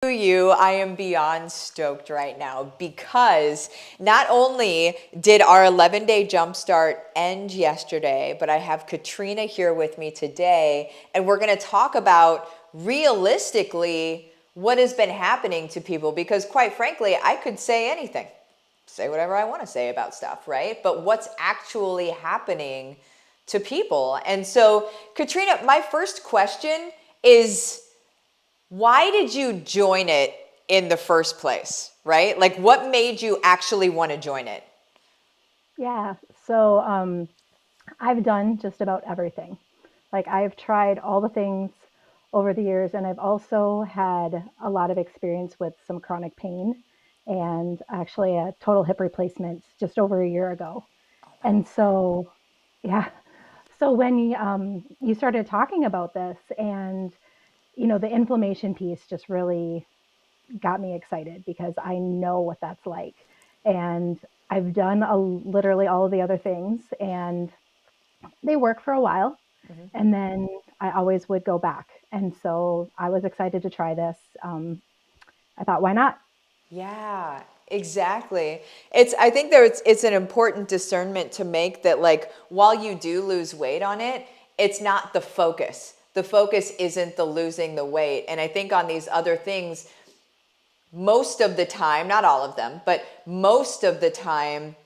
You, I am beyond stoked right now because not only did our 11-day jumpstart end yesterday, but I have Katrina here with me today, and we're going to talk about realistically what has been happening to people because quite frankly, I could say anything, say whatever I want to say about stuff, right? But what's actually happening to people? And so, Katrina, my first question is, why did you join it in the first place, right? Like what made you actually want to join it? Yeah, so I've done just about everything. Like I've tried all the things over the years, and I've also had a lot of experience with some chronic pain and actually a total hip replacement just over a year ago. Oh my And Lord. so, yeah, so when you started talking about this, and the inflammation piece just really got me excited because I know what that's like. And I've done literally all of the other things, and they work for a while. Mhm. And then I always would go back. And so I was excited to try this. I thought, why not? Yeah, exactly. I think it's an important discernment to make that like while you do lose weight on it, it's not the focus. The focus isn't the losing the weight. And I think on these other things, most of the time, not all of them, but most of the time,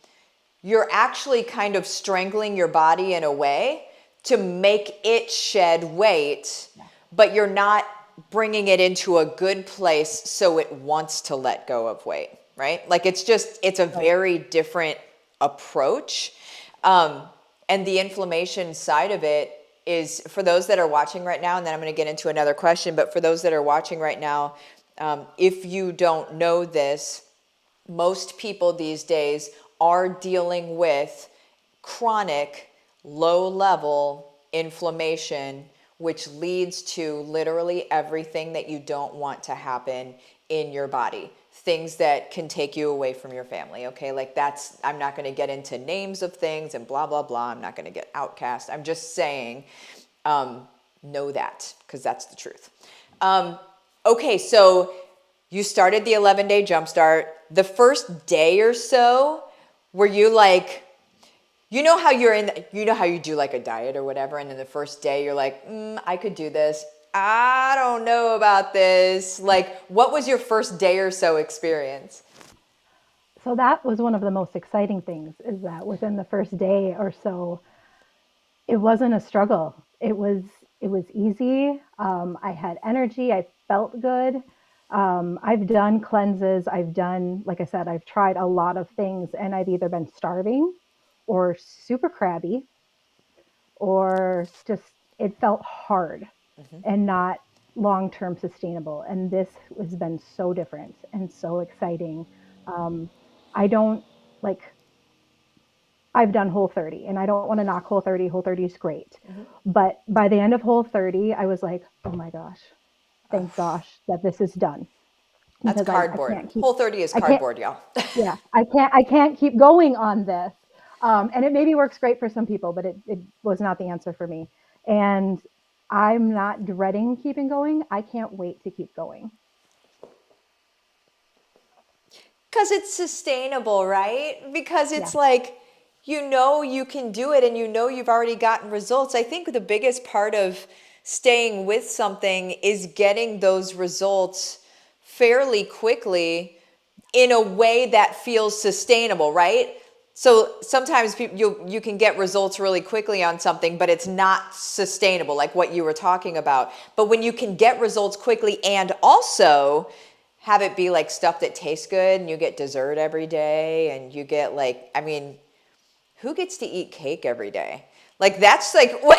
you're actually kind of strangling your body in a way to make it shed weight, Yeah. but you're not bringing it into a good place so it wants to let go of weight, right? Like it's a Right. very different approach. Um, and the inflammation side of it is for those that are watching right now, and then I'm going to get into another question, but for those that are watching right now, if you don't know this, most people these days are dealing with chronic low level inflammation, which leads to literally everything that you don't want to happen in your body. Things that can take you away from your family. Okay, like I'm not going to get into names of things and blah, blah, blah. I'm not going to get outcast. I'm just saying, know that because that's the truth. Um, okay, so you started the 11-day jumpstart. The first day or so, were you like, you know how you do like a diet or whatever, and then the first day you're like, I could do this. I don't know about this. Like, what was your first day or so experience? So that was one of the most exciting things is that within the first day or so, it wasn't a struggle. It was easy. I had energy. I felt good. I've done cleanses. I've done, like I said, I've tried a lot of things, and I've either been starving or super crabby or just it felt hard and not long term sustainable. And this has been so different and so exciting. Um, I don't like I've done Whole 30 and I don't want to knock Whole 30. Whole 30 is great. But by the end of Whole 30, I was like, oh my gosh, thank gosh that this is done That's because I cardboard. can't keep, Whole 30 is I can't, cardboard, y'all. yeah, I can't keep going on this. And it maybe works great for some people, but it was not the answer for me. And I'm not dreading keeping going. I can't wait to keep going. Because it's sustainable, right? Because it's Yeah. like, you can do it and you've already gotten results. I think the biggest part of staying with something is getting those results fairly quickly in a way that feels sustainable, right? So sometimes you can get results really quickly on something, but it's not sustainable, like what you were talking about. But when you can get results quickly and also have it be like stuff that tastes good, and you get dessert every day, and you get like, I mean, who gets to eat cake every day? Like that's like what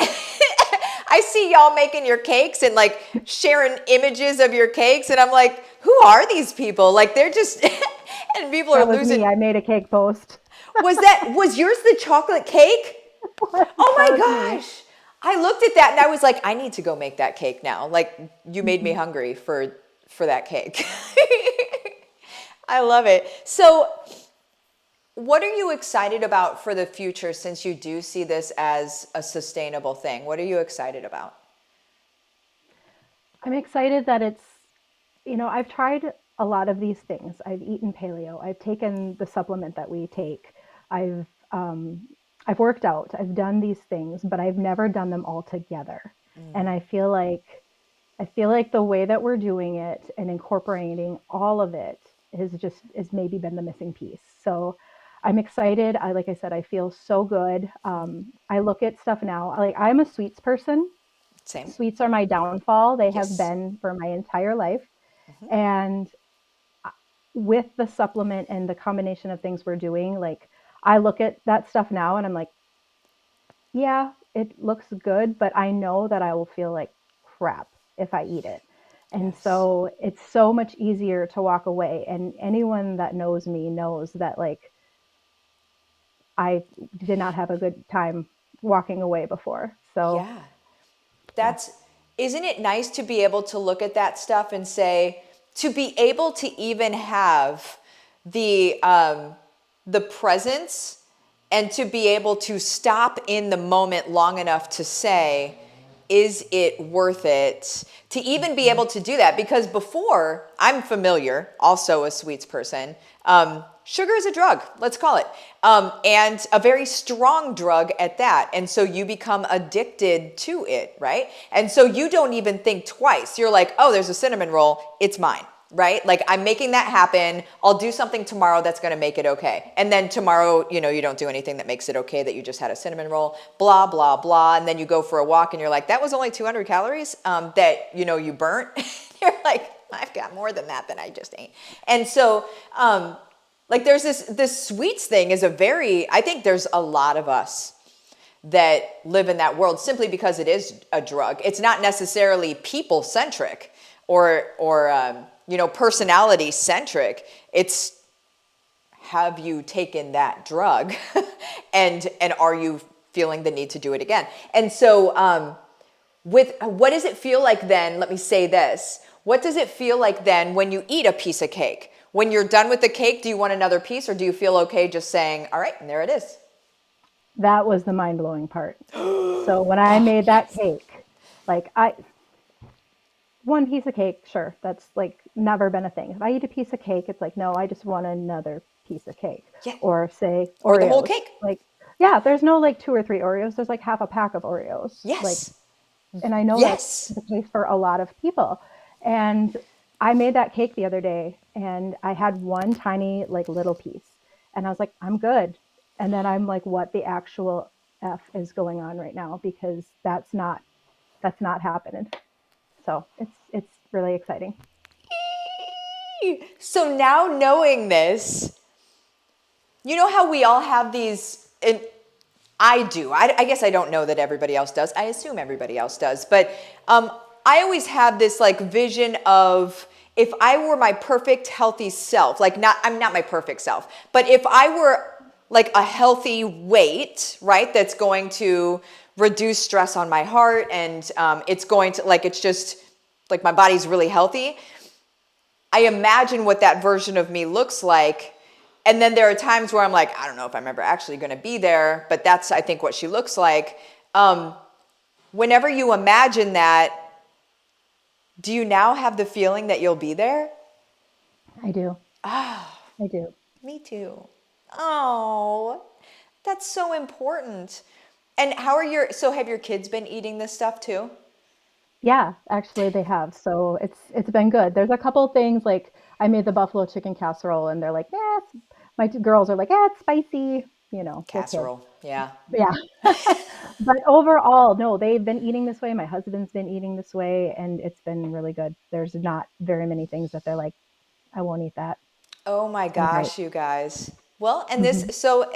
I see y'all making your cakes and like sharing images of your cakes, and I'm like, who are these people? Like they're just and people are That was me. losing. I made a cake post. Was yours the chocolate cake? Oh That my was me. gosh. I looked at that and I was like, I need to go make that cake now. Like you made me hungry for that cake. I love it. So, what are you excited about for the future since you do see this as a sustainable thing? What are you excited about? I'm excited that I've tried a lot of these things. I've eaten paleo. I've taken the supplement that we take. I've um, I've worked out. I've done these things, but I've never done them all together. And I feel like the way that we're doing it and incorporating all of it has maybe been the missing piece. So I'm excited. Like I said, I feel so good. I look at stuff now. Like I'm a sweets person. Same. Sweets are my downfall. They have Yes. been for my entire life. And with the supplement and the combination of things we're doing, like I look at that stuff now and I'm like, yeah, it looks good, but I know that I will feel like crap if I eat it. And Yes. so it's so much easier to walk away. And anyone that knows me knows that like I did not have a good time walking away before. So Yeah. yeah, That's, isn't it nice to be able to look at that stuff and say, to be able to even have the presence and to be able to stop in the moment long enough to say, is it worth it? To even be mhm. able to do that, because before, I'm familiar, also a sweets person. Sugar is a drug, let's call it, and a very strong drug at that. And so you become addicted to it, right? And so you don't even think twice. You're like, oh, there's a cinnamon roll, it's mine, right? Like I'm making that happen. I'll do something tomorrow that's going to make it okay. And then tomorrow, you don't do anything that makes it okay, that you just had a cinnamon roll, blah, blah, blah. And then you go for a walk and you're like, that was only 200 calories that, you burnt. You're like, I've got more than that I just ate. And so, like there's this sweets thing is I think there's a lot of us that live in that world simply because it is a drug. It's not necessarily people centric or personality centric. It's, have you taken that drug and are you feeling the need to do it again? And so with what does it feel like then? Let me say this. What does it feel like then when you eat a piece of cake? When you're done with the cake, do you want another piece or do you feel okay just saying, all right, and there it is? That was the mind blowing part. So when I Oh, made that yes. cake, like one piece of cake, sure, that's like never been a thing. If I eat a piece of cake, it's like, no, I just want another piece of cake. Yeah. Or say Or the whole Oreos. cake. Like, yeah, there's no like two or three Oreos. There's like half a pack of Oreos. Like, Yes. and I know that's Yes. the case for a lot of people. And I made that cake the other day and I had one tiny, like little piece. And I was like, I'm good. And then I'm like, what the actual F is going on right now? Because that's not happening. So it's really exciting. So now knowing this, you know how we all have these, and I do. I guess I don't know that everybody else does. I assume everybody else does. But I always have this like vision of if I were my perfect healthy self, like I'm not my perfect self, but if I were like a healthy weight, right, that's going to reduce stress on my heart and it's going to like, it's just like my body's really healthy. I imagine what that version of me looks like. And then there are times where I'm like, I don't know if I'm ever actually going to be there, but that's, I think, what she looks like. Whenever you imagine that, do you now have the feeling that you'll be there? I do. I do. Me too. Oh, that's so important. And so have your kids been eating this stuff too? Yeah, actually they have. So it's been good. There's a couple things like I made the buffalo chicken casserole and they're like, yeah, my two girls are like, yeah, it's spicy, they're kids. Casserole, yeah. Yeah. But overall, no, they've been eating this way. My husband's been eating this way, and it's been really good. There's not very many things that they're like, I won't eat that. Oh my It's been great. gosh, you guys. Well, and Hmm. so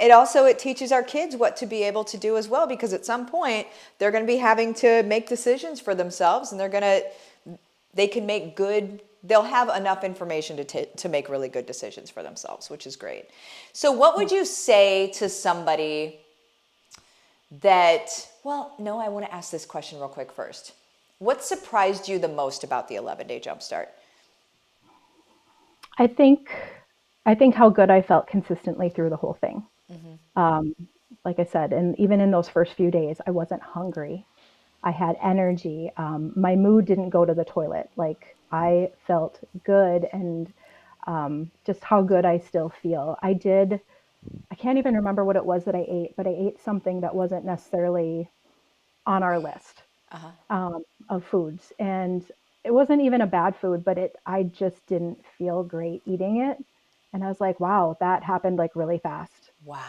it teaches our kids what to be able to do as well, because at some point they're going to be having to make decisions for themselves and they can make they'll have enough information to make really good decisions for themselves, which is great. So what would you say to somebody well, no, I want to ask this question real quick first. What surprised you the most about the 11-day jumpstart? I think I think how good I felt consistently through the whole thing. Um, like I said, and even in those first few days, I wasn't hungry. I had energy. My mood didn't go to the toilet. Like I felt good, and just how good I still feel. I can't even remember what it was that I ate, but I ate something that wasn't necessarily on our list of foods. And it wasn't even a bad food, but I just didn't feel great eating it. And I was like, wow, that happened like really fast. Wow.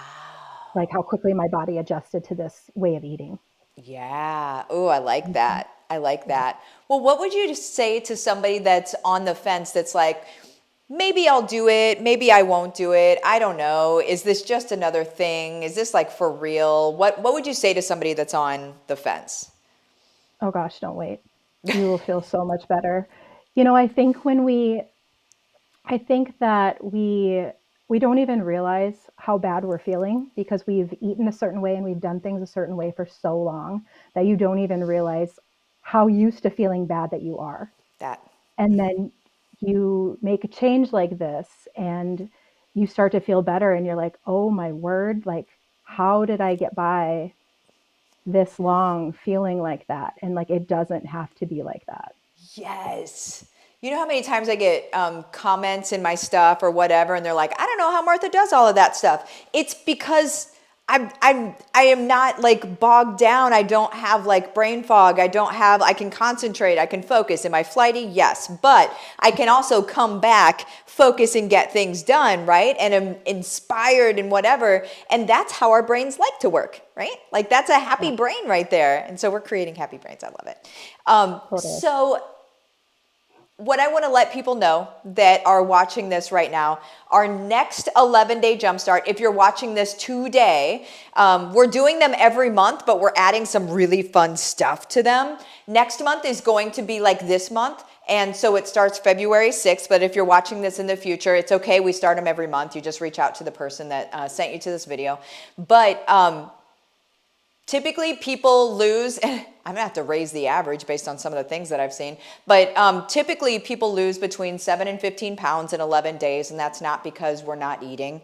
Like how quickly my body adjusted to this way of eating. Yeah. Oh, I like Mhm. that. I like Yeah. that. Well, what would you say to somebody that's on the fence that's like, maybe I'll do it, maybe I won't do it. I don't know. Is this just another thing? Is this like for real? What would you say to somebody that's on the fence? Oh gosh, don't wait. You will feel so much better. You know, I think that we don't even realize how bad we're feeling because we've eaten a certain way and we've done things a certain way for so long that you don't even realize how used to feeling bad that you are. That. And then you make a change like this and you start to feel better and you're like, "Oh my word, like how did I get by this long feeling like that?" And like it doesn't have to be like that. Yes. You know how many times I get comments in my stuff or whatever, and they're like, I don't know how Martha does all of that stuff. It's because I am not like bogged down. I don't have like brain fog. I can concentrate. I can focus. Am I flighty? Yes. But I can also come back, focus, and get things done, right? And am inspired and whatever. And that's how our brains like to work, right? Like that's a Yeah, happy brain right there. And so we're creating happy brains. I love it. totally. So what I want to let people know that are watching this right now, our next 11-day Jumpstart, if you're watching this today, we're doing them every month, but we're adding some really fun stuff to them. Next month is going to be like this month. And so it starts February 6th, but if you're watching this in the future, it's okay. We start them every month. You just reach out to the person that sent you to this video. But typically people lose, and I'm gonna have to raise the average based on some of the things that I've seen, but typically people lose between 7 and 15 pounds in 11 days, and that's not because we're not eating.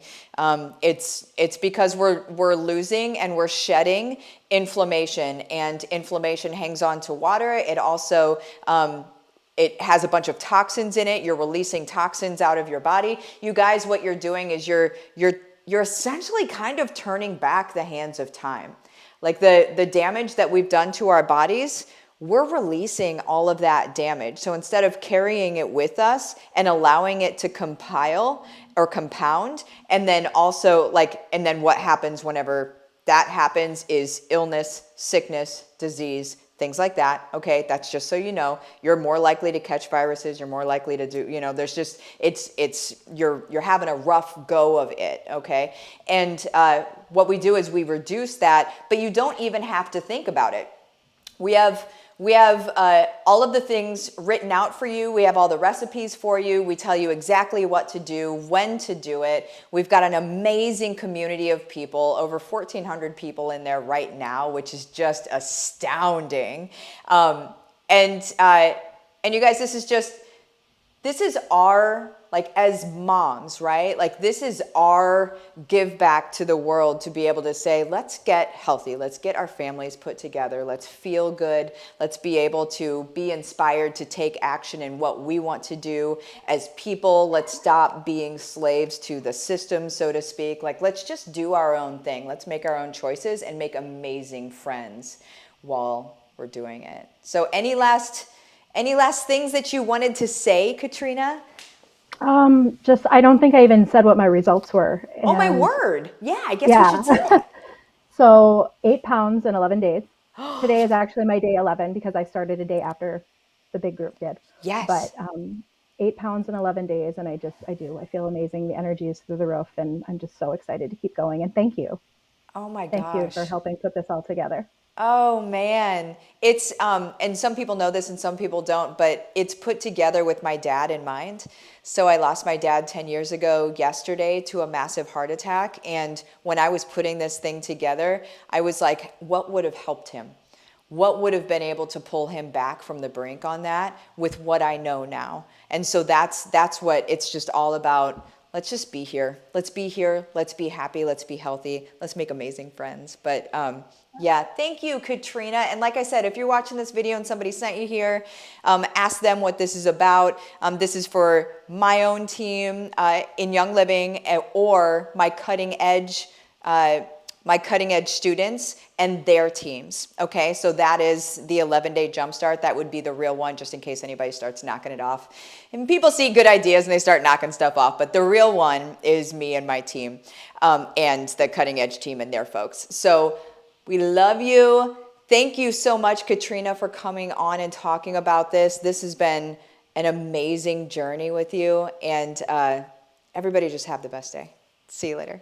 It's because we're losing and we're shedding inflammation, and inflammation hangs on to water. It also it has a bunch of toxins in it. You're releasing toxins out of your body. You guys, what you're doing is you're essentially kind of turning back the hands of time. Like the damage that we've done to our bodies, we're releasing all of that damage. So instead of carrying it with us and allowing it to compile or compound, and then also and then what happens whenever that happens is illness, sickness, disease, things like that. Okay, that's just so you know. You're more likely to catch viruses. You're more likely to do, there's just, you're having a rough go of it. Okay, and what we do is we reduce that, but you don't even have to think about it. We have all of the things written out for you. We have all the recipes for you. We tell you exactly what to do, when to do it. We've got an amazing community of people, over 1,400 people in there right now, which is just astounding. And you guys, this is our, like, as moms, right? Like, this is our give back to the world to be able to say, let's get healthy. Let's get our families put together. Let's feel good. Let's be able to be inspired to take action in what we want to do as people. Let's stop being slaves to the system, so to speak. Like, let's just do our own thing. Let's make our own choices and make amazing friends while we're doing it. So any last things that you wanted to say, Katrina? Just I don't think I even said what my results were. Oh my And word. Yeah, I guess we yeah. should say that. So 8 pounds in 11 days. Today is actually my day 11 because I started a day after the big group did. But Yes. 8 pounds in 11 days. And I feel amazing. The energy is through the roof. And I'm just so excited to keep going. And thank you. Oh my Thank you for gosh. helping put this all together. Oh man. It's and some people know this and some people don't, but it's put together with my dad in mind. So I lost my dad 10 years ago yesterday to a massive heart attack, and when I was putting this thing together, I was like, what would have helped him? What would have been able to pull him back from the brink on that with what I know now? And so that's what it's just all about, let's just be here. Let's be here. Let's be happy. Let's be healthy. Let's make amazing friends. But yeah, thank you, Katrina. And like I said, if you're watching this video and somebody sent you here, ask them what this is about. This is for my own team in Young Living or my cutting edge students and their teams. Okay, so that is the 11-day Jumpstart. That would be the real one, just in case anybody starts knocking it off. And people see good ideas and they start knocking stuff off, but the real one is me and my team and the cutting edge team and their folks. So we love you. Thank you so much, Katrina, for coming on and talking about this. This has been an amazing journey with you, and everybody just have the best day. See you later.